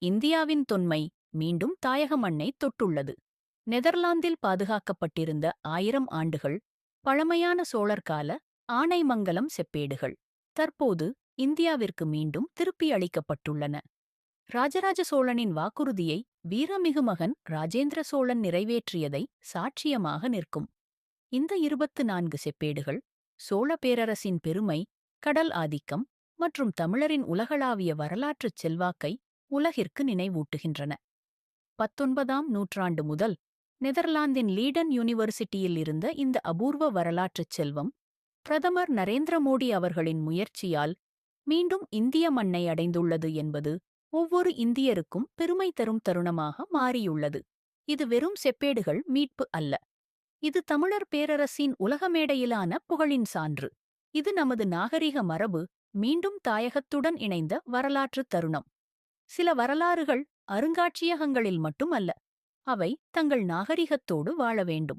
இந்தியாவின் தொன்மை மீண்டும் தாயக மண்ணை தொட்டுள்ளது. நெதர்லாந்தில் பாதுகாக்கப்பட்டிருந்த 1000 ஆண்டுகள் பழமையான சோழர் கால ஆனைமங்கலம் செப்பேடுகள் தற்போது இந்தியாவிற்கு மீண்டும் திருப்பி அளிக்கப்பட்டுள்ளன. ராஜராஜ சோழனின் வாக்குறுதியை வீரமிகு மகன் ராஜேந்திர சோழன் நிறைவேற்றியதை சாட்சியமாக நிற்கும். இந்த 24 செப்பேடுகள் சோழ பேரரசின் பெருமை, கடல் ஆதிக்கம் மற்றும் தமிழரின் உலகளாவிய வரலாற்றுச் செல்வாக்கை உலகிற்கு நினைவூட்டுகின்றன. 19ஆம் நூற்றாண்டு முதல் நெதர்லாந்தின் லீடன் யூனிவர்சிட்டியில் இருந்த இந்த அபூர்வ வரலாற்றுச் செல்வம் பிரதமர் நரேந்திர மோடி அவர்களின் முயற்சியால் மீண்டும் இந்திய மண்ணை அடைந்துள்ளது என்பது ஒவ்வொரு இந்தியருக்கும் பெருமை தரும் தருணமாக மாறியுள்ளது. இது வெறும் செப்பேடுகள் மீட்பு அல்ல. இது தமிழர் பேரரசின் உலக மேடையிலான புகழின் சான்று. இது நமது நாகரிக மரபு மீண்டும் தாயகத்துடன் இணைந்த வரலாற்று தருணம். சில வரலாறுகள் அருங்காட்சியகங்களில் மட்டுமல்ல, அவை தங்கள் நாகரிகத்தோடு வாழ வேண்டும்.